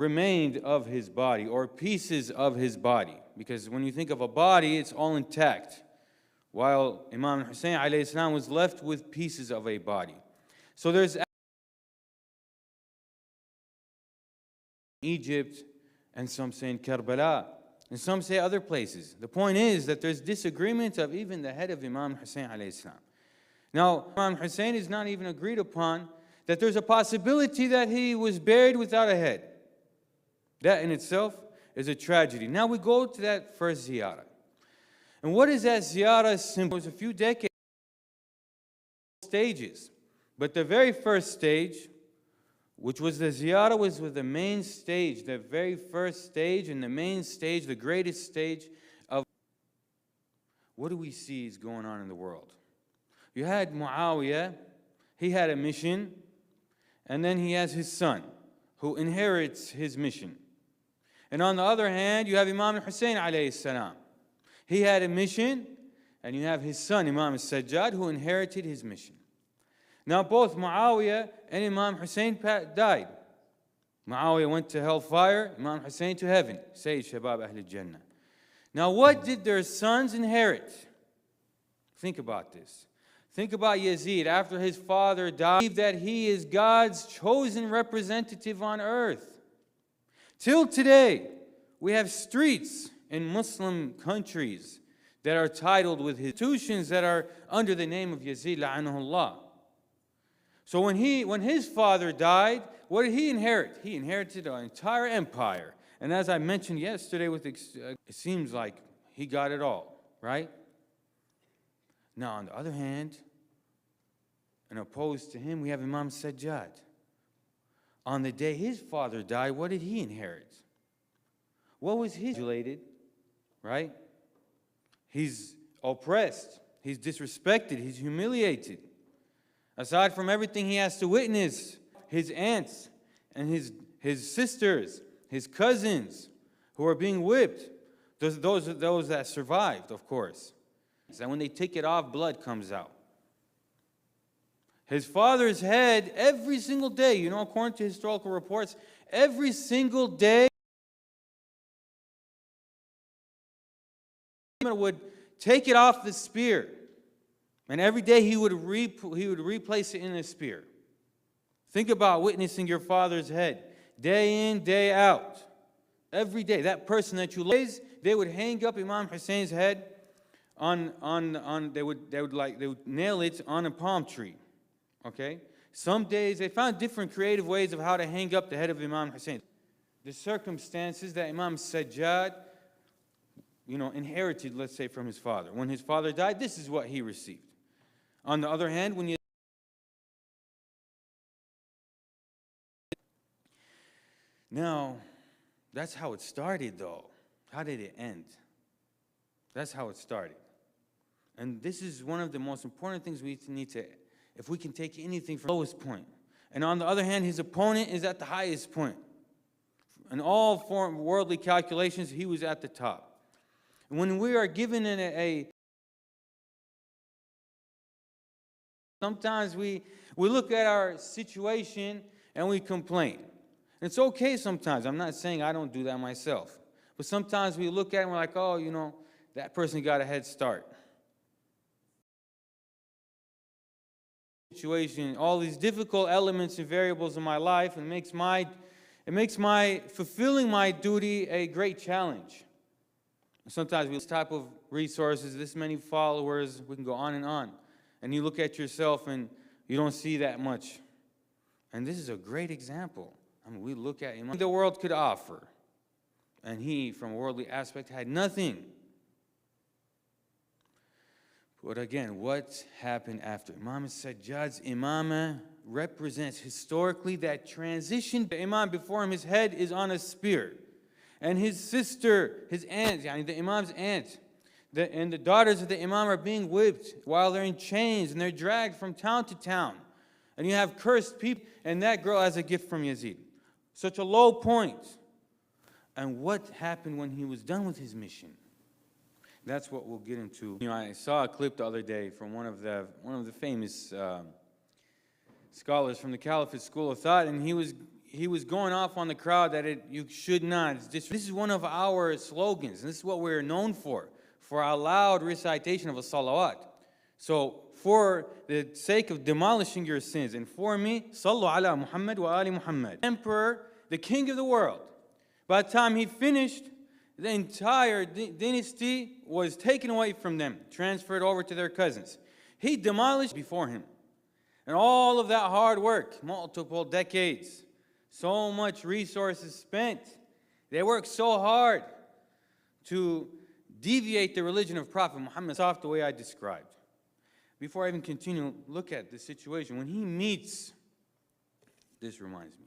remained of his body, or pieces of his body. Because when you think of a body, it's all intact, while Imam Hussain alayhi salam was left with pieces of a body. So there's Egypt, and some say in Karbala, and some say other places. The point is that there's disagreement of even the head of Imam Hussain alayhi salam. Now, Imam Hussain is not even agreed upon that there's a possibility that he was buried without a head. That in itself is a tragedy. Now we go to that first ziyarah. And what is that ziyarah symbol? It was a few decades, stages. But the very first stage, which was the ziyarah, was with the main stage, the very first stage and the main stage, the greatest stage of what do we see is going on in the world? You had Muawiyah, he had a mission, and then he has his son, who inherits his mission. And on the other hand, you have Imam Hussain alayhi salam. He had a mission, and you have his son, Imam al-Sajjad, who inherited his mission. Now both Muawiyah and Imam Hussain died. Muawiyah went to hellfire, Imam Hussain to heaven. Sayyid Shabab Ahl al-Jannah. Now what did their sons inherit? Think about this. Think about Yazid. After his father died, that he is God's chosen representative on earth. Till today, we have streets in Muslim countries that are titled with institutions that are under the name of Yazid la'anahullah. So when his father died, what did he inherit? He inherited an entire empire. And as I mentioned yesterday, it seems like he got it all, right? Now, on the other hand, and opposed to him, we have Imam Sajjad. On the day his father died, what did he inherit? What was his related, right? He's oppressed, he's disrespected, he's humiliated. Aside from everything he has to witness, his aunts and his sisters, his cousins who are being whipped, those that survived, of course. And when they take it off, blood comes out. His father's head, every single day, you know, according to historical reports, every single day, would take it off the spear. And every day he would replace it in a spear. Think about witnessing your father's head, day in, day out. Every day, that person that you love, they would hang up Imam Hussein's head they would nail it on a palm tree. Okay? Some days they found different creative ways of how to hang up the head of Imam Hussain. The circumstances that Imam Sajjad, inherited, let's say, from his father. When his father died, this is what he received. On the other hand, when you now, that's how it started, though. How did it end? That's how it started. And this is one of the most important things we need to, if we can take anything from the lowest point. And on the other hand, his opponent is at the highest point. In all form worldly calculations, he was at the top. And when we are given sometimes we look at our situation and we complain. And it's okay sometimes. I'm not saying I don't do that myself. But sometimes we look at it and we're like, oh, that person got a head start. Situation, all these difficult elements and variables in my life, and it makes my fulfilling my duty a great challenge. Sometimes we have this type of resources, this many followers, we can go on. And you look at yourself and you don't see that much. And this is a great example. I mean, we look at him, the world could offer. And he, from a worldly aspect, had nothing. But again, what happened after? Imam Sajjad's imamah represents historically that transition. The imam before him, his head is on a spear. And his sister, his aunt, the imam's aunt, and the daughters of the imam are being whipped while they're in chains and they're dragged from town to town. And you have cursed people, and that girl has a gift from Yazid. Such a low point. And what happened when he was done with his mission? That's what we'll get into. I saw a clip the other day from one of the famous scholars from the Caliphate School of Thought, and he he was going off on the crowd that you should not. This is one of our slogans. This is what we're known for our loud recitation of a salawat. So for the sake of demolishing your sins, and for me, Sallu ala Muhammad wa ali Muhammad. Emperor, the king of the world. By the time he finished, the entire dynasty was taken away from them, transferred over to their cousins. He demolished before him. And all of that hard work, multiple decades, so much resources spent. They worked so hard to deviate the religion of Prophet Muhammad off the way I described. Before I even continue, look at the situation. When he meets, this reminds me,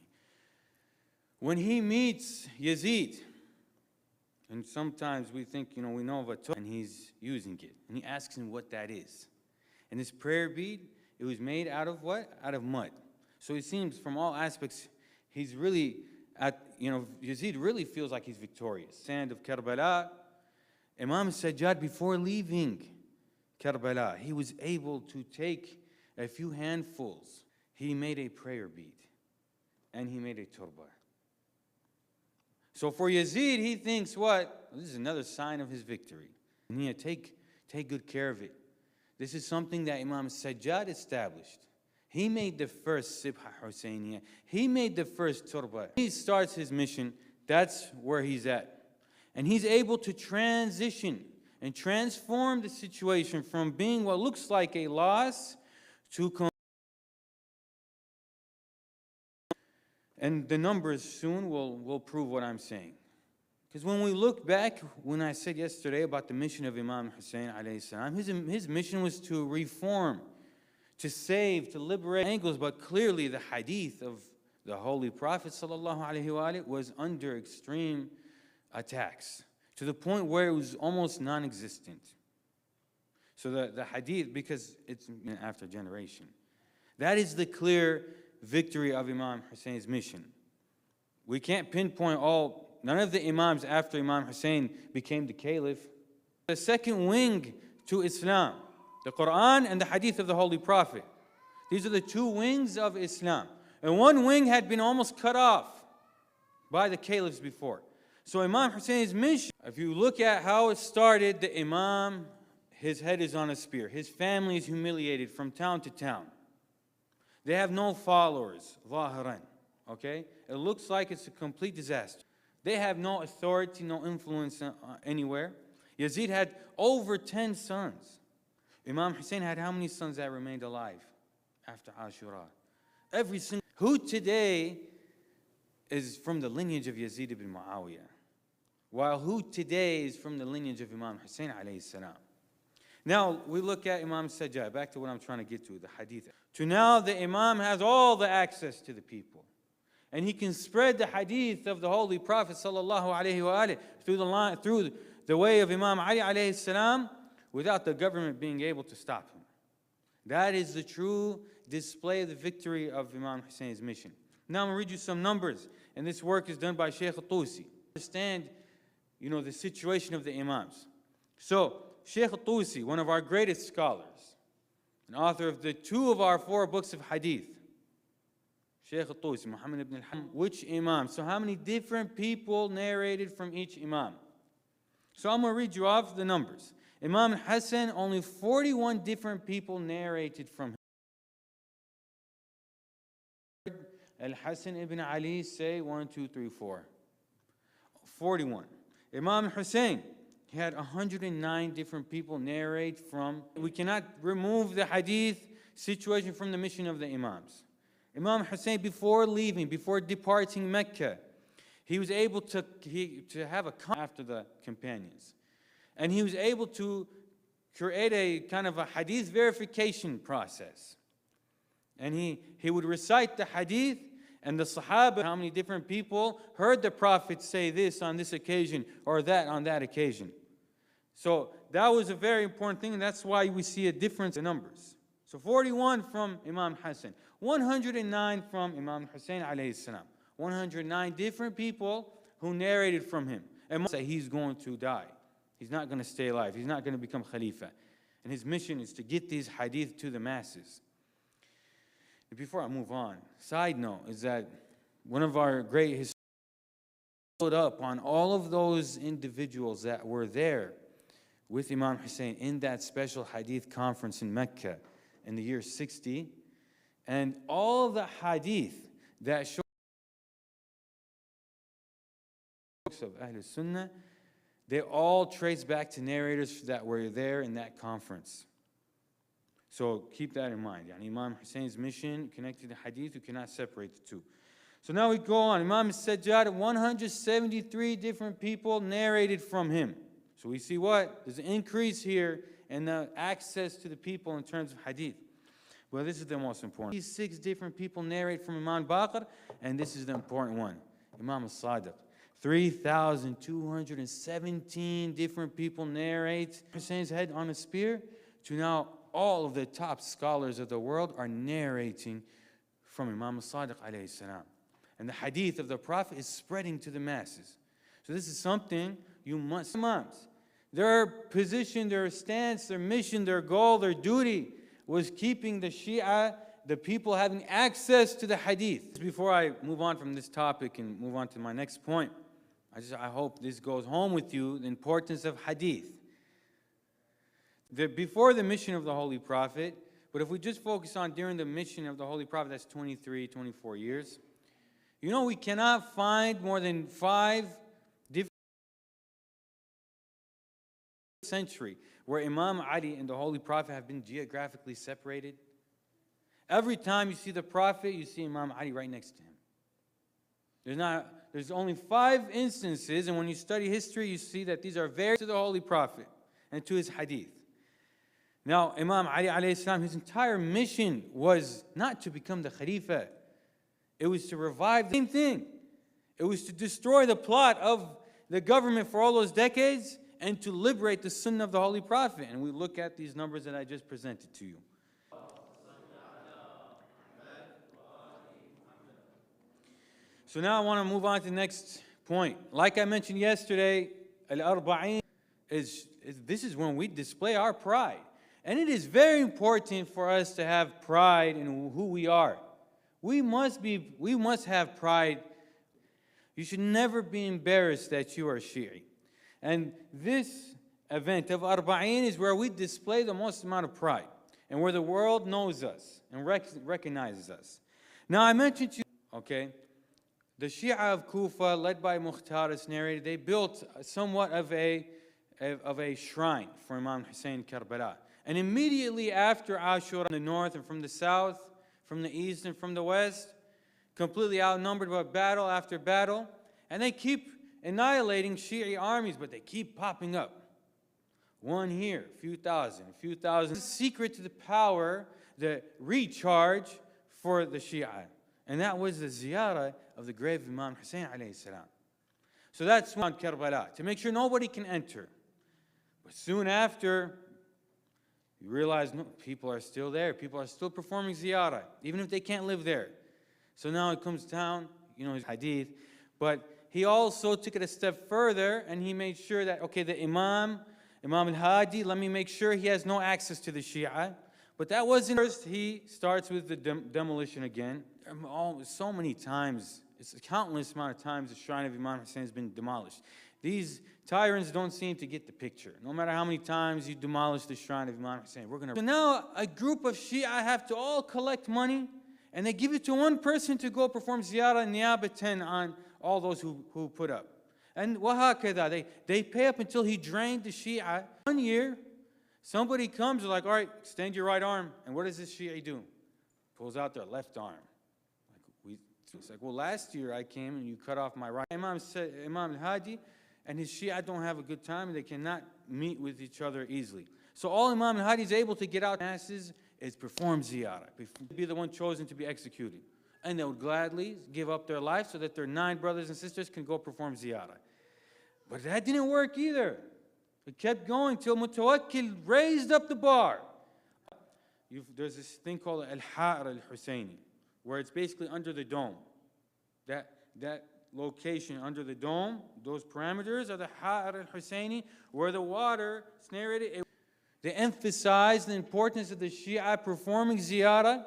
when he meets Yazid, and sometimes we think, we know of a Torah, and he's using it. And he asks him what that is. And this prayer bead, it was made out of what? Out of mud. So it seems from all aspects, he's really, Yazid really feels like he's victorious. Sand of Karbala, Imam Sajjad, before leaving Karbala, he was able to take a few handfuls. He made a prayer bead, and he made a turba. So for Yazid, he thinks what? This is another sign of his victory. And he take good care of it. This is something that Imam Sajjad established. He made the first Sibha Hussainiyah. He made the first turba. He starts his mission. That's where he's at. And he's able to transition and transform the situation from being what looks like a loss to and the numbers soon will prove what I'm saying. Because when we look back, when I said yesterday about the mission of Imam Hussain alayhi salam, his mission was to reform, to save, to liberate angles, but clearly the hadith of the Holy Prophet sallallahu alaihi wasallam was under extreme attacks, to the point where it was almost non-existent. So the hadith, because it's after generation, that is the clear victory of Imam Hussein's mission. We can't pinpoint none of the Imams after Imam Hussain became the caliph. The second wing to Islam, the Quran and the hadith of the Holy Prophet. These are the two wings of Islam. And one wing had been almost cut off by the caliphs before. So Imam Hussein's mission, if you look at how it started, the Imam, his head is on a spear. His family is humiliated from town to town. They have no followers, ظاهراً, okay? It looks like it's a complete disaster. They have no authority, no influence anywhere. Yazid had over 10 sons. Imam Hussain had how many sons that remained alive after Ashura? Every single, who today is from the lineage of Yazid ibn Muawiyah, while who today is from the lineage of Imam Hussain alayhi salam. Now we look at Imam Sajjad, back to what I'm trying to get to, the hadith. To now the Imam has all the access to the people. And he can spread the hadith of the Holy Prophet sallallahu alaihi wasallam through the way of Imam Ali alayhi salam without the government being able to stop him. That is the true display of the victory of Imam Hussein's mission. Now I'm going to read you some numbers, and this work is done by Shaykh al-Tusi. Understand, the situation of the Imams. So, Shaykh al-Tusi, one of our greatest scholars, an author of two of our 4 books of hadith, Shaykh al-Tusi, Muhammad ibn al-Ham, which Imam? So how many different people narrated from each Imam? So I'm going to read you off the numbers. Imam Hassan, only 41 different people narrated from him. Al-Hassan ibn Ali, say 1, 2, 3, 4. 41. Imam Hussain, he had 109 different people narrate from. We cannot remove the hadith situation from the mission of the Imams. Imam Hussain, before leaving, before departing Mecca, he was able to have a after the companions. And he was able to create a kind of a hadith verification process. And he would recite the hadith, and the Sahaba, how many different people heard the Prophet say this on this occasion or that on that occasion. So that was a very important thing, and that's why we see a difference in numbers. So 41 from Imam Hassan, 109 from Imam Hussain alayhi salam. 109 different people who narrated from him. And say he's going to die. He's not going to stay alive. He's not going to become Khalifa. And his mission is to get these hadith to the masses. And before I move on, side note is that one of our great historians, followed up on all of those individuals that were there with Imam Hussain in that special hadith conference in Mecca in the year 60, and all the hadith that show of Ahl Sunnah, they all trace back to narrators that were there in that conference. So keep that in mind. Yani Imam Hussein's mission connected to hadith, you cannot separate the two. So now we go on. Imam Sajjad, 173 different people narrated from him. So we see what? There's an increase here in the access to the people in terms of hadith. Well, this is the most important. These 6 different people narrate from Imam Baqir, and this is the important one. Imam al-Sadiq. 3,217 different people narrate Hussein's head on a spear, to now all of the top scholars of the world are narrating from Imam al-Sadiq alayhi salam. And the hadith of the Prophet is spreading to the masses. So this is something you must. Imams, their position, their stance, their mission, their goal, their duty was keeping the Shia, the people, having access to the hadith. Before I move on from this topic and move on to my next point, I hope this goes home with you, the importance of hadith. Before the mission of the Holy Prophet, but if we just focus on during the mission of the Holy Prophet, that's 23, 24 years. You know, we cannot find more than 5 different centuries where Imam Ali and the Holy Prophet have been geographically separated. Every time you see the Prophet, you see Imam Ali right next to him. There's only 5 instances, and when you study history, you see that these are very to the Holy Prophet and to his hadith. Now, Imam Ali alayhi salam, his entire mission was not to become the Khalifa. It was to revive the same thing. It was to destroy the plot of the government for all those decades and to liberate the Sunnah of the Holy Prophet. And we look at these numbers that I just presented to you. So now I want to move on to the next point. Like I mentioned yesterday, Arbaeen this is when we display our pride. And it is very important for us to have pride in who we are. We must have pride. You should never be embarrassed that you are Shi'i. And this event of Arbaeen is where we display the most amount of pride and where the world knows us and recognizes us. Now I mentioned to you, okay, the Shia of Kufa, led by Mukhtar, is narrated, they built somewhat of a shrine for Imam Hussain Karbala. And immediately after Ashura, from the north and from the south, from the east and from the west, completely outnumbered by battle after battle, and they keep annihilating Shi'i armies, but they keep popping up. One here, a few thousand. The secret to the power, the recharge for the Shia. And that was the ziyarah of the grave of Imam Hussain alayhi salam. So that's on Karbala, to make sure nobody can enter. But soon after, you realize no, people are still there. People are still performing ziyarah, even if they can't live there. So now it comes down, you know, his hadith. But he also took it a step further, and he made sure that, okay, the Imam al-Hadi, let me make sure he has no access to the Shia. But that wasn't first. He starts with the demolition again. So many times, it's a countless amount of times the shrine of Imam Hussain has been demolished. These tyrants don't seem to get the picture. No matter how many times you demolish the shrine of Imam Hussain, So now a group of Shia have to all collect money, and they give it to one person to go perform ziyarah niyabatan on all those who put up. And wahakada, they pay up until he drained the Shia. 1 year, somebody comes, like, all right, extend your right arm. And what does this Shia do? Pulls out their left arm. It's like, well, last year I came and you cut off my right. Imam al-Hadi and his Shia don't have a good time, and they cannot meet with each other easily. So all Imam al-Hadi is able to get out masses is perform ziyarah, be the one chosen to be executed. And they would gladly give up their life so that their 9 brothers and sisters can go perform ziyarah. But that didn't work either. It kept going till Mutawakkil raised up the bar. There's this thing called al-Ha'ar al-Husayni, where it's basically under the dome. That location under the dome, those parameters are the Ha'ar al-Husayni, where the water is narrated. They emphasize the importance of the Shia performing ziyarah.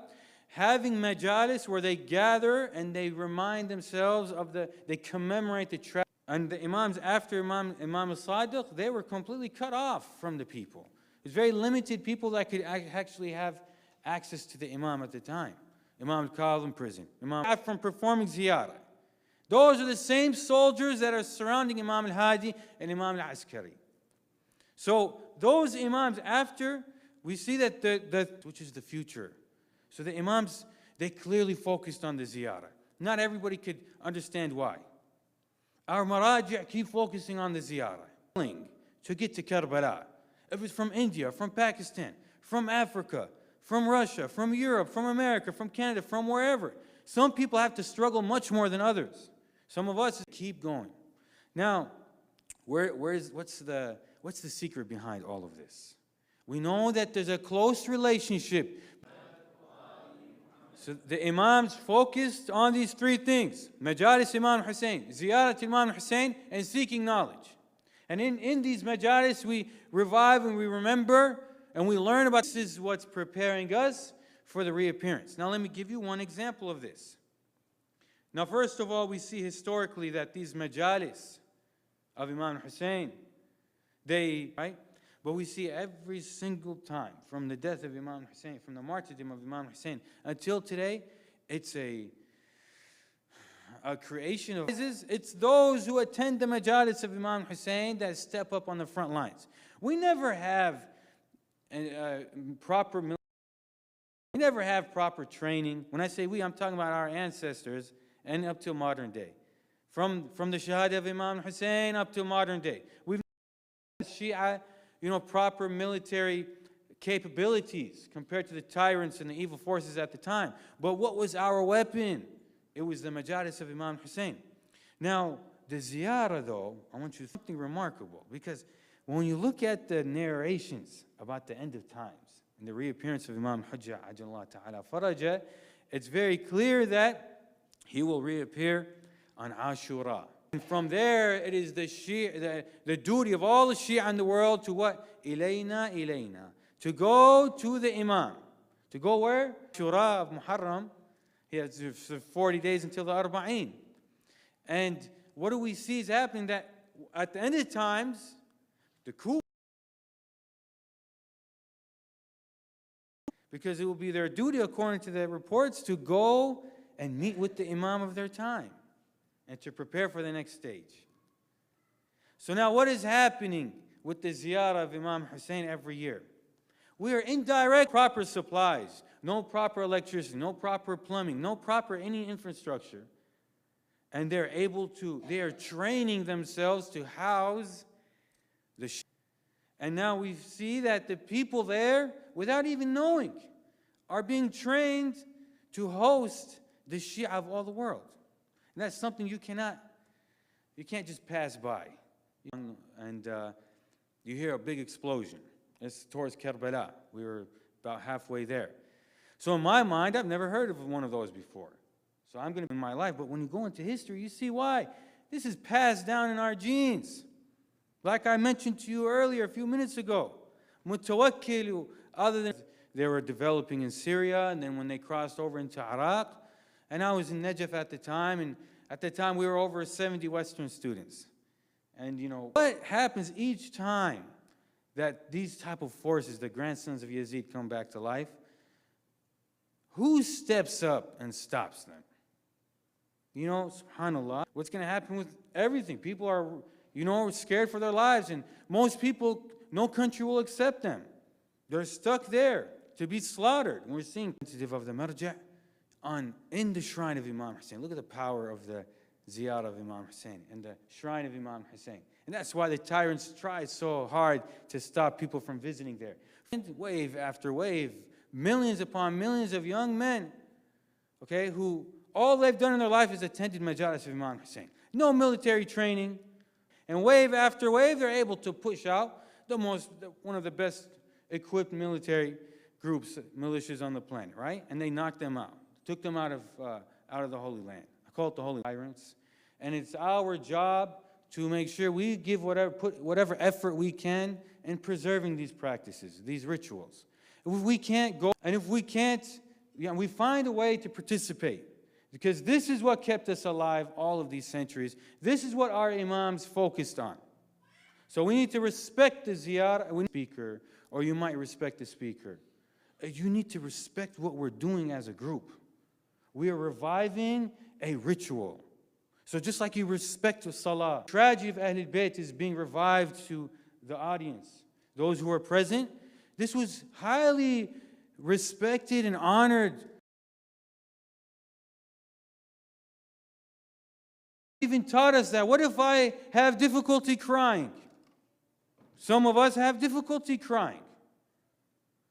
having majalis where they gather and they remind themselves of they commemorate the tragedy. And the Imams after Imam al-Sadiq, they were completely cut off from the people. There's very limited people that could actually have access to the Imam at the time. Imam al-Qadhi in prison. Imam from performing ziyarah. Those are the same soldiers that are surrounding Imam al-Hadi and Imam al-Askari. So those Imams after, we see that which is the future. So the Imams, they clearly focused on the ziyarah. Not everybody could understand why. Our maraji' keep focusing on the ziyarah. To get to Karbala. If it's from India, from Pakistan, from Africa, from Russia, from Europe, from America, from Canada, from wherever. Some people have to struggle much more than others. Some of us keep going. Now, what's the secret behind all of this? We know that there's a close relationship. So the Imams focused on these three things: Majalis Imam Hussain, Ziyarat Imam Hussain, and seeking knowledge. And in these majalis, we revive and we remember and we learn about this is what's preparing us for the reappearance. Now let me give you one example of this. Now first of all, we see historically that these majalis of Imam Hussain, but we see every single time from the death of Imam Hussain, from the martyrdom of Imam Hussain until today, it's a creation of it's those who attend the majalis of Imam Hussain that step up on the front lines. We never have proper training. When I say we, I'm talking about our ancestors and up till modern day. From the Shahada of Imam Hussain up till modern day. We've Shia, proper military capabilities compared to the tyrants and the evil forces at the time. But what was our weapon? It was the majalis of Imam Hussain. Now, the ziyarah, though, I want you to something remarkable, because when you look at the narrations about the end of times and the reappearance of Imam Hujjah Ajallah Ta'ala Faraja, it's very clear that he will reappear on Ashura. And from there, it is the duty of all the Shia in the world to what? Ilayna. To go to the Imam. To go where? Ashura of Muharram. He has 40 days until the Arbaeen. And what do we see is happening? That at the end of times, the coup, because it will be their duty, according to the reports, to go and meet with the Imam of their time and to prepare for the next stage. So now what is happening with the ziyarah of Imam Hussain every year? We are indirect proper supplies, no proper electricity, no proper plumbing, no proper any infrastructure. And they are training themselves to house the Shia. And now we see that the people there, without even knowing, are being trained to host the Shia of all the world. And that's something you can't just pass by. And you hear a big explosion. It's towards Karbala. We were about halfway there. So in my mind, I've never heard of one of those before. So I'm going to in my life. But when you go into history, you see why. This is passed down in our genes. Like I mentioned to you earlier, a few minutes ago. Mutawakkilu, other than they were developing in Syria, and then when they crossed over into Iraq. And I was in Najaf at the time, and at the time we were over 70 Western students. And what happens each time that these type of forces, the grandsons of Yazid, come back to life? Who steps up and stops them? SubhanAllah, what's going to happen with everything? People are, scared for their lives, and most people, no country will accept them. They're stuck there to be slaughtered. And we're seeing of the marja' in the shrine of Imam Hussain. Look at the power of the ziyarah of Imam Hussain and the shrine of Imam Hussain. And that's why the tyrants try so hard to stop people from visiting there. And wave after wave, millions upon millions of young men, who all they've done in their life is attended majalis of Imam Hussain. No military training. And wave after wave, they're able to push out one of the best equipped military groups, militias on the planet, right? And they knocked them out, took them out of the Holy Land. I call it the Holy Tyrants. And it's our job to make sure we give put whatever effort we can in preserving these practices, these rituals. If we can't go, and if we can't, we find a way to participate. Because this is what kept us alive all of these centuries. This is what our imams focused on. So we need to respect the ziyarah, speaker, or you might respect the speaker. You need to respect what we're doing as a group. We are reviving a ritual. So just like you respect the salah, the tragedy of Ahlul Bayt is being revived to the audience, those who are present. This was highly respected and honored. Even taught us that, what if I have difficulty crying? Some of us have difficulty crying.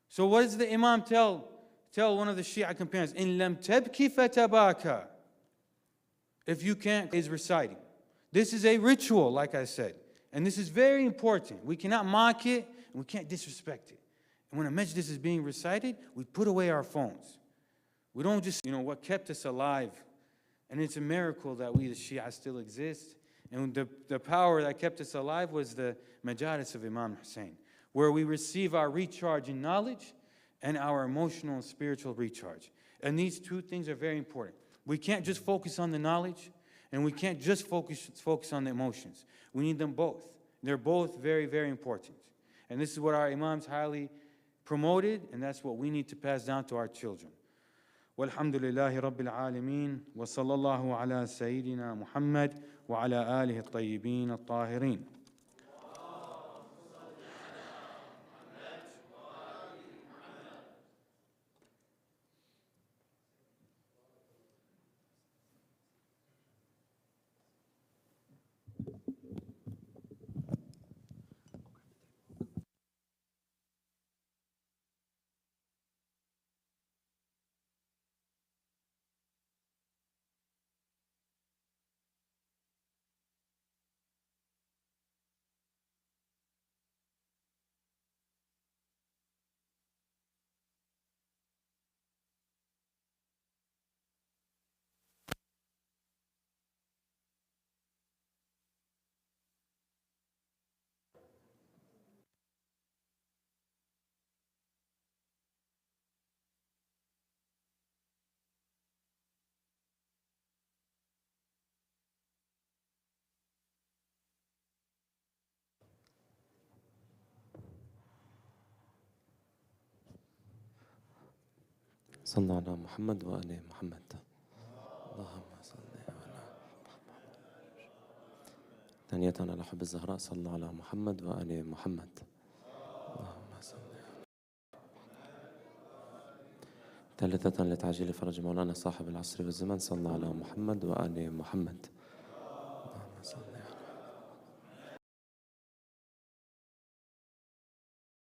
So what does the Imam tell one of the Shia companions? In lam tabki fatabaka. If you can't, is reciting. This is a ritual, like I said. And this is very important. We cannot mock it, and we can't disrespect it. And when a majlis is being recited, we put away our phones. We don't just, what kept us alive. And it's a miracle that we, the Shia, still exist. And the power that kept us alive was the Majlis of Imam Hussain, where we receive our recharge in knowledge and our emotional and spiritual recharge. And these two things are very important. We can't just focus on the knowledge, and we can't just focus on the emotions. We need them both. They're both very, very important. And this is what our imams highly promoted, and that's what we need to pass down to our children. والحمد لله رب العالمين وصلى الله على سيدنا محمد وعلى آله الطيبين الطاهرين. صلى على محمد وآل محمد. اللهم صل على محمد. ثانية على حب الزهراء صلى على محمد وآل محمد. اللهم صل. ثالثة لتعجيل فرج مولانا صاحب العصر والزمان صلى على محمد وآل محمد. اللهم صل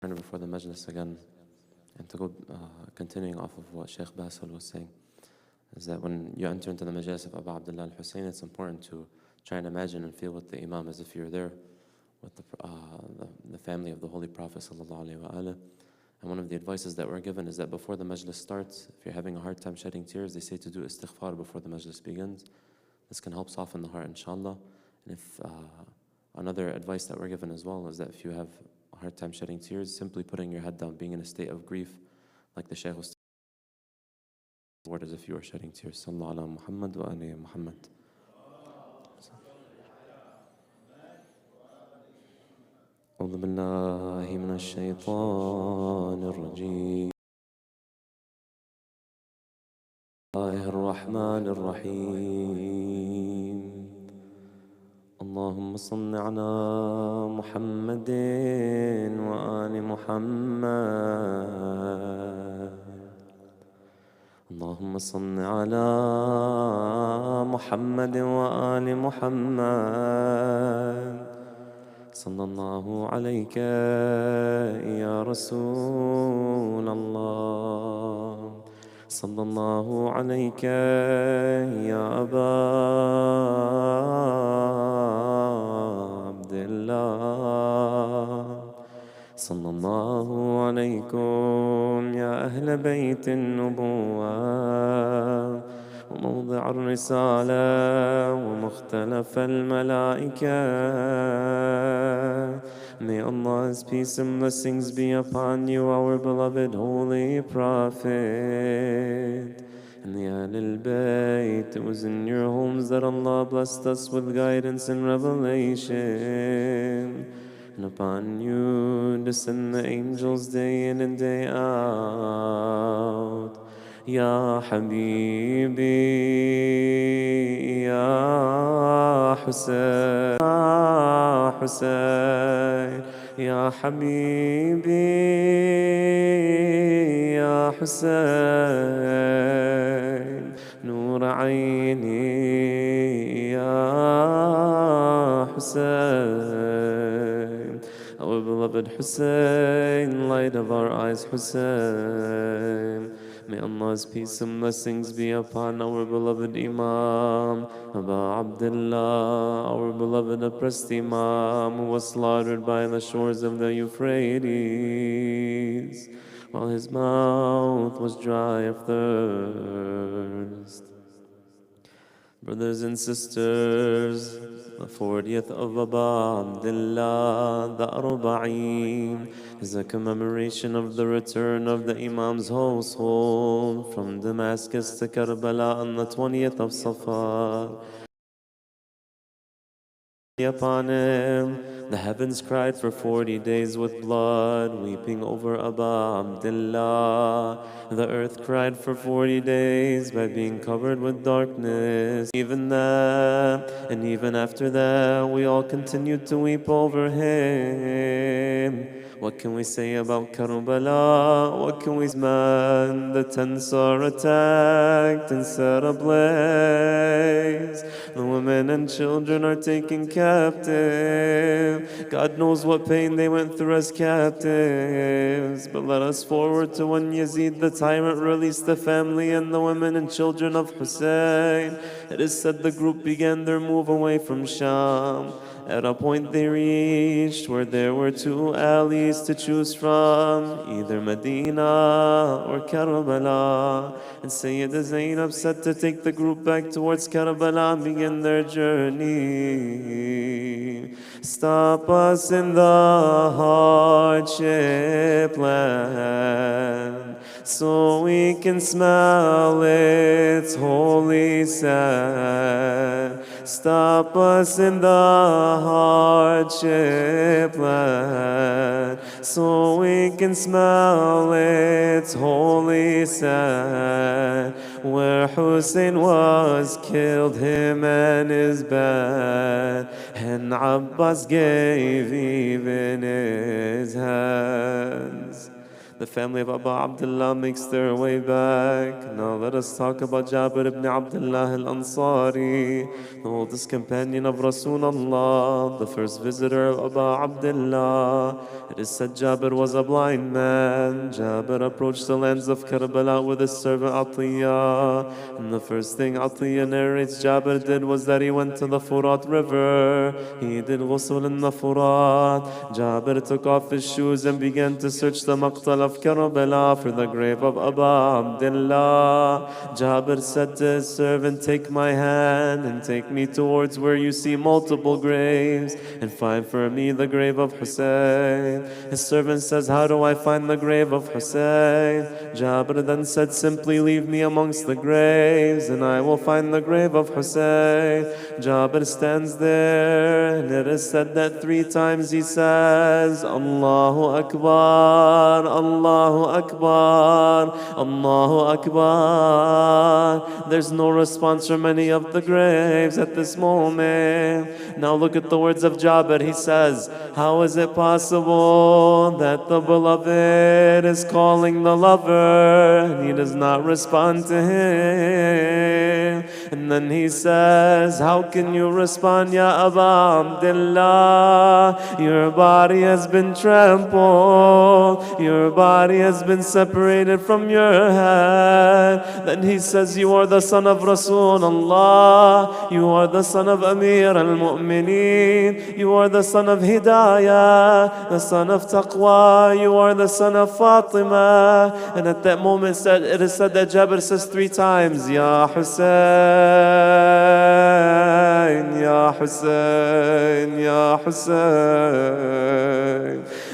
على. Before the Majlis again. And to go, continuing off of what Sheikh Basil was saying, is that when you enter into the Majlis of Abu Abdullah al-Hussein, it's important to try and imagine and feel with the Imam as if you're there with the family of the Holy Prophet sallallahu alaihi wasallam. And one of the advices that we're given is that before the Majlis starts, if you're having a hard time shedding tears, they say to do istighfar before the Majlis begins. This can help soften the heart, inshallah. And if another advice that we're given as well is that if you have a hard time shedding tears, simply putting your head down, being in a state of grief, like the Shaykh was saying, as if you were shedding tears. Sallallahu ala Muhammad wa ali Muhammad. أعوذ بالله من الشيطان الرجيم. الله الرحمن الرحيم. اللهم صل على محمد وآل محمد. اللهم صل على محمد وآل محمد. صلى الله عليك يا رسول الله. صلى الله عليك يا أبا عبد الله. صلى الله عليكم يا أهل بيت النبوة وموضع الرسالة ومختلف الملائكة May Allah's peace and blessings be upon you, our beloved Holy Prophet. And the Ahlul Bayt, it was in your homes that Allah blessed us with guidance and revelation. And upon you descend the angels day in and day out. Ya Habibi, Ya Hussain, Ya Hussain, Ya Habibi, Ya Hussain, Nur Aini, Ya Hussain, our beloved Hussain, light of our eyes, Hussain. May Allah's peace and blessings be upon our beloved Imam, Aba Abdullah, our beloved oppressed Imam, who was slaughtered by the shores of the Euphrates, while his mouth was dry of thirst. Brothers and sisters, the 40th of Aba Abdullah, the Arbaeen, is a commemoration of the return of the Imam's household from Damascus to Karbala on the 20th of Safar. Upon him, the heavens cried for 40 days with blood, weeping over Aba Abdullah. The earth cried for 40 days by being covered with darkness. Even that, and even after that, we all continued to weep over him. What can we say about Karbala? What can we say? Man, the tents are attacked and set ablaze. The women and children are taken captive. God knows what pain they went through as captives. But let us forward to when Yazid the tyrant released the family and the women and children of Hussain. It is said the group began their move away from Sham. At a point they reached where there were two alleys to choose from, either Medina or Karbala. And Sayyida Zainab said to take the group back towards Karbala and begin their journey. Stop us in the hardship land, so we can smell its holy scent. Stop us in the hardship land, so we can smell its holy scent. Where Hussain was killed, him and his band, and Abbas gave even his hands. The family of Abu Abdullah makes their way back. Now let us talk about Jabir ibn Abdullah al-Ansari, the oldest companion of Rasulullah, the first visitor of Abu Abdullah. It is said Jabir was a blind man. Jabir approached the lands of Karbala with his servant Atiyah. And the first thing Atiyah narrates Jabir did was that he went to the Furat river. He did ghusl in the Furat. Jabir took off his shoes and began to search the maqtal of Karbala for the grave of Abu Abdullah. Jabir said to his servant, "Take my hand and take me towards where you see multiple graves and find for me the grave of Hussain." His servant says, "How do I find the grave of Hussain?" Jabir then said, "Simply leave me amongst the graves and I will find the grave of Hussain." Jabir stands there and it is said that 3 times he says, "Allahu Akbar, Allahu Akbar, Allahu Akbar." There's no response from any of the graves at this moment. Now look at the words of Jabir. He says, "How is it possible that the beloved is calling the lover and he does not respond to him?" And then he says, "How can you respond, Ya Abu Abdullah? Your body has been trampled. Your body has been separated from your head." Then he says, "You are the son of Rasulullah. You are the son of Amir al-Mu'mineen. You are the son of Hidayah, the son of Taqwa. You are the son of Fatima." And at that moment it is said that Jabir says 3 times, "Ya Hussain, Ya Hussain, Ya Hussain."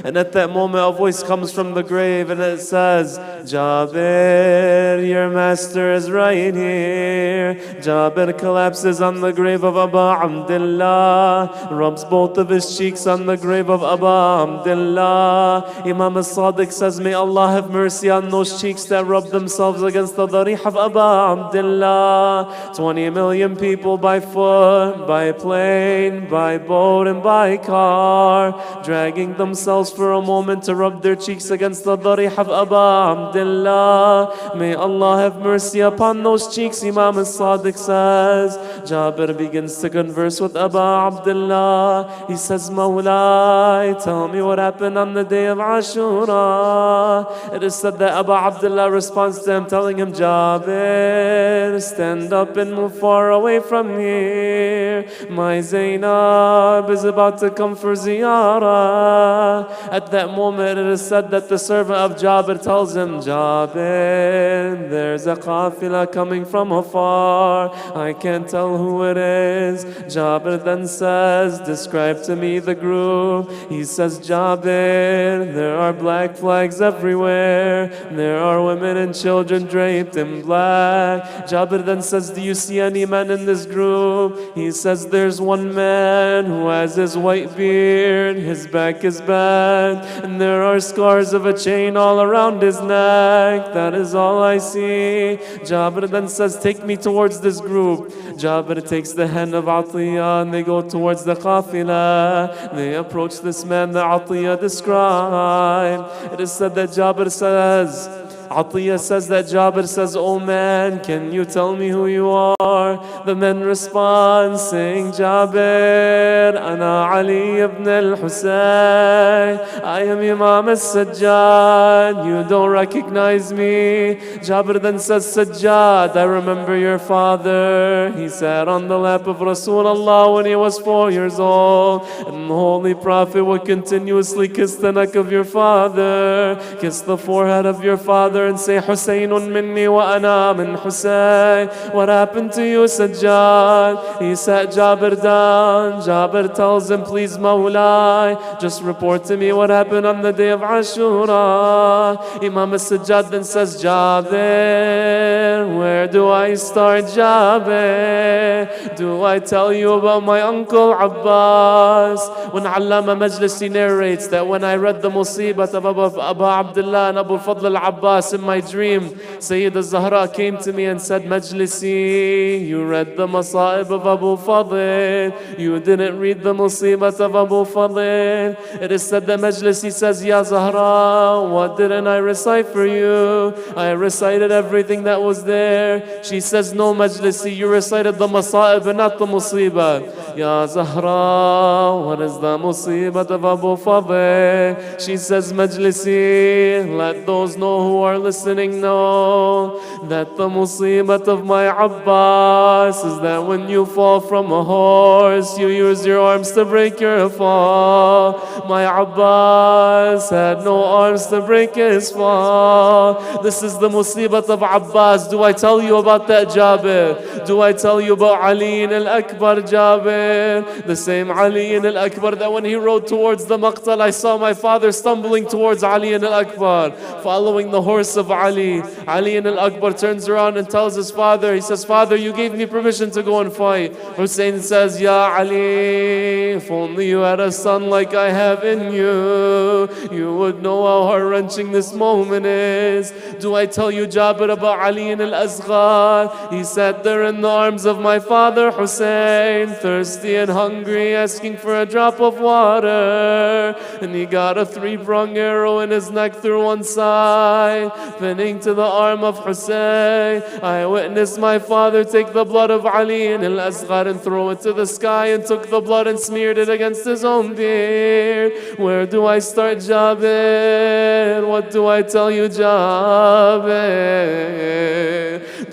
And at that moment, a voice comes from the grave and it says, Jabir, your master is right here. Jabir collapses on the grave of Abu Abdullah, rubs both of his cheeks on the grave of Abu Abdullah. Imam al-Sadiq says, may Allah have mercy on those cheeks that rub themselves against the darih of Abu Abdullah. 20 million people by foot, by plane, by boat, and by car, dragging themselves for a moment to rub their cheeks against the darih of Abu Abdullah. May Allah have mercy upon those cheeks. Imam al-Sadiq says, Jabir begins to converse with Abu Abdullah. He says, Mawlai, tell me what happened on the day of Ashura. It is said that Abu Abdullah responds to him, telling him, Jabir, stand up and move far away from here. My Zainab is about to come for ziyarah. At that moment, it is said that the servant of Jabir tells him, Jabir, there's a qafila coming from afar. I can't tell who it is. Jabir then says, describe to me the group. He says, Jabir, there are black flags everywhere. There are women and children draped in black. Jabir then says, do you see any men in this group? He says, there's one man who has his white beard, his back is bent, and there are scars of a chain all around his neck. That is all I see. Jabir then says, take me towards this group. Jabir takes the hand of Atiyah and they go towards the qafila. They approach this man that Atiyah described. It is said that Jabir says, Atiyah says that Jabir says, oh man, can you tell me who you are? The men respond saying, Jabir, Ana Ali ibn al-Hussain. I am Imam al-Sajjad. You don't recognize me. Jabir then says, Sajjad, I remember your father. He sat on the lap of Rasulullah when he was 4 years old. And the Holy Prophet would continuously kiss the neck of your father, kiss the forehead of your father, and say, Husainun minni wa ana min Hussain. What happened to you, Sajjad? He sat Jabir down. Jabir tells him, please Mawlai, just report to me what happened on the day of Ashura. Imam al-Sajjad then says, Jabir, where do I start, Jabir? Do I tell you about my uncle Abbas? When Allama Majlis narrates that when I read the musibat of Abu Abdullah and Abu Fadl al-Abbas in my dream, Sayyid al-Zahra came to me and said, Majlisi, you read the Masa'ib of Abu Fadl. You didn't read the musibat of Abu Fadl. It is said that Majlisi says, Ya Zahra, what didn't I recite for you? I recited everything that was there. She says, no Majlisi, you recited the Masa'ib and not the musibat. Ya Zahra, what is the musibat of Abu Fadl? She says, Majlisi, let those know who are listening know that the musibat of my Abbas is that when you fall from a horse, you use your arms to break your fall. My Abbas had no arms to break his fall. This is the musibat of Abbas. Do I tell you about that, Jabir? Do I tell you about Ali al-Akbar, Jabir? The same Ali al-Akbar that when he rode towards the Maqtal, I saw my father stumbling towards Ali al-Akbar, following the horse of Ali. Ali al-Akbar turns around and tells his father, he says, Father, you gave me permission to go and fight. Hussein says, Ya Ali, if only you had a son like I have in you, you would know how heart-wrenching this moment is. Do I tell you, Jabir, about Ali al-Asghar? He sat there in the arms of my father Hussein, thirsty and hungry, asking for a drop of water. And he got a 3-pronged arrow in his neck through one side, pinning to the arm of Hussein. I witnessed my father take the blood of Ali al-Asghar and throw it to the sky, and took the blood and smeared it against his own beard. Where do I start, Jabir? What do I tell you, Jabir?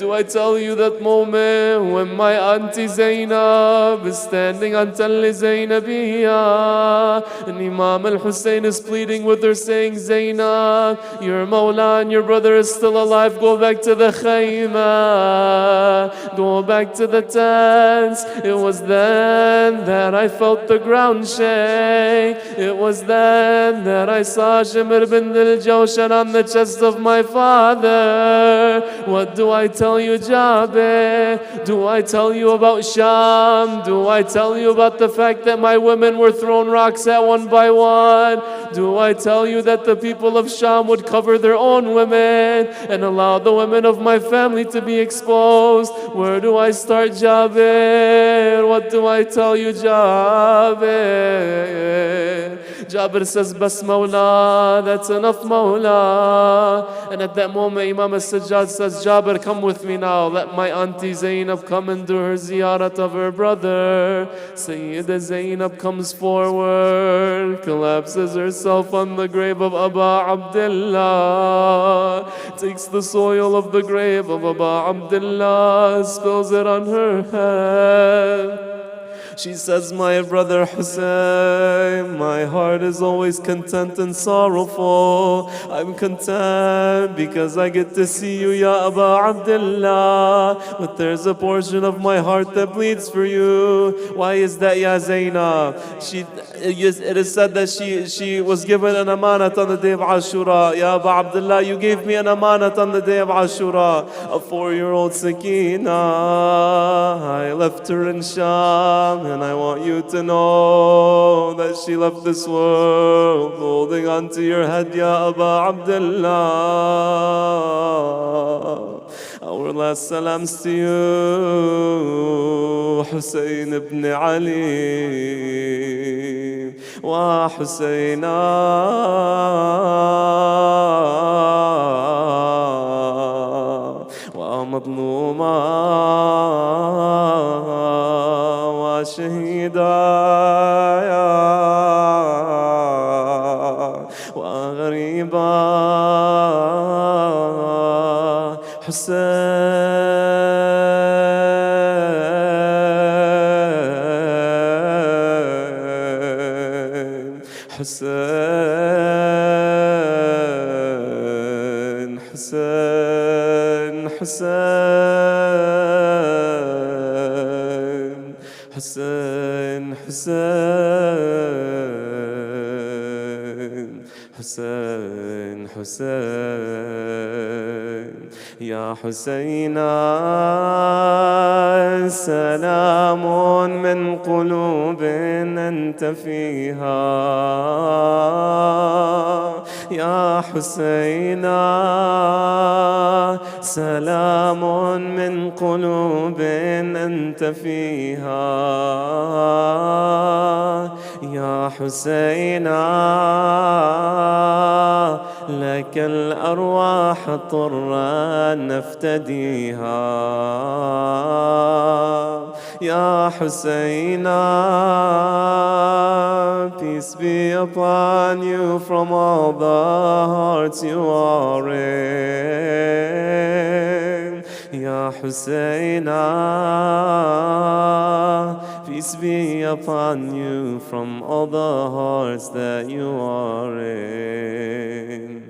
Do I tell you that moment when my auntie Zainab is standing on Tell Zainabiyya and Imam al-Hussain is pleading with her saying, Zainab, your Mawla and your brother is still alive, go back to the khayma, go back to the tents. It was then that I felt the ground shake. It was then that I saw Shimr bin al-Jawshan on the chest of my father. What do I tell you, Jabir? Do I tell you about Sham? Do I tell you about the fact that my women were thrown rocks at one by one? Do I tell you that the people of Sham would cover their own women and allow the women of my family to be exposed? Where do I start, Jabir? What do I tell you, Jabir? Jabir says, Bas Mawla, that's enough, Mawla. And at that moment, Imam al-Sajjad says, Jabir, come with me now. Let my auntie Zainab come and do her ziyarat of her brother. Sayyida Zainab comes forward, collapses herself on the grave of Aba Abdullah, takes the soil of the grave of Aba Abdullah, spills it on her head. She says, my brother Hussain, my heart is always content and sorrowful. I'm content because I get to see you, Ya Aba Abdullah. But there's a portion of my heart that bleeds for you. Why is that, Ya Zainab? It is said that she was given an amanat on the day of Ashura. Ya Aba Abdullah, you gave me an amanat on the day of Ashura. A 4-year-old Sakina. I left her in Sham. And I want you to know that she left this world holding onto your head, Ya Aba Abdullah. Our last salams to you, Hussain ibn Ali, wa Hussaina, wa Madluma. شهيدا وغريبا حسين حسين حسين حسين حسين حسين حسين حسين يا حسينا سلام من قلوب أنت فيها يا حسينا سلام من قلوب أنت فيها يا حسينا لك الأرواح طرا نفتديها يا حسينا. Peace be upon you from all the hearts you are in. Ya Hussaina, peace be upon you from all the hearts that you are in.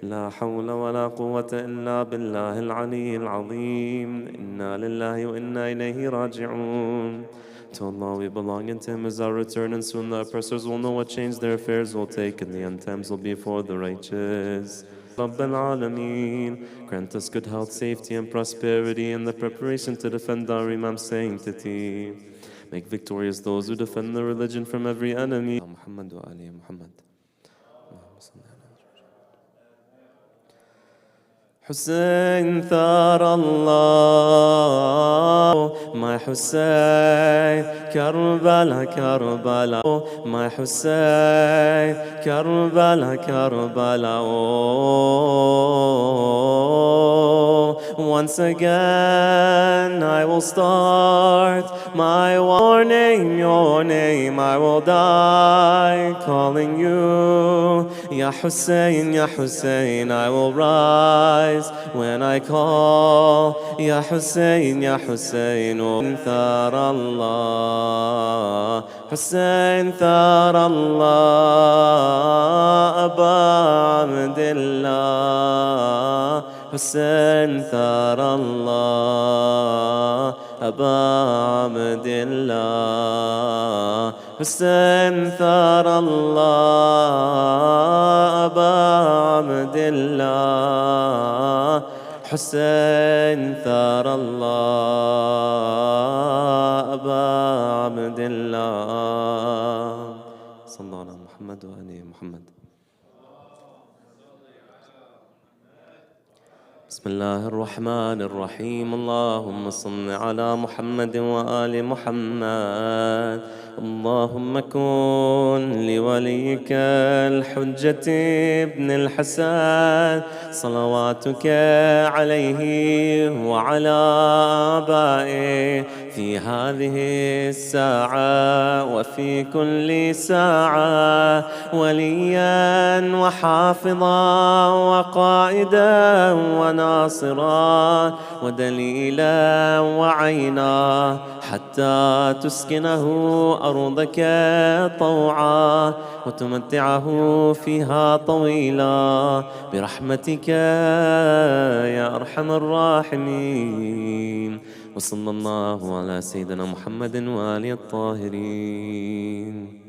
لا حول ولا قوة إلا بالله العلي العظيم. إنا لله وإنا إليه راجعون. To Allah we belong, and to Him is our return, and soon the oppressors will know what change their affairs will take, and the end times will be for the righteous. Rabbal Alameen, grant us good health, safety, and prosperity, and the preparation to defend our Imam's sanctity. Make victorious those who defend the religion from every enemy. Muhammad wa Ali Muhammad. Hussain thar Allah, my Hussain, Karbala, Karbala, my Hussain, Karbala, Karbala, oh, Once again I will start your name I will die calling you. Ya Hussain, Ya Hussain, I will rise when I call. Ya Hussain, Ya Hussain, Thar Allah, Hussain Thar Allah, Aba Abdillah, Hussain Thar Allah, Aba Abdillah, Hussain Thar Allah, Aba Abdillah, Hussain Thar Allah, Aba Abdillah. Sallallahu ala Muhammad wa ali Muhammad. بسم الله الرحمن الرحيم. اللهم صل على محمد وآل محمد. اللهم كن لوليك الحجة ابن الحسن صلواتك عليه وعلى آبائه في هذه الساعة وفي كل ساعة وليا وحافظا وقائدا وناصرا ودليلا وعينا حتى تسكنه أرضك طوعا وتمتعه فيها طويلا برحمتك يا أرحم الراحمين. وصلى الله على سيدنا محمد وآله الطاهرين.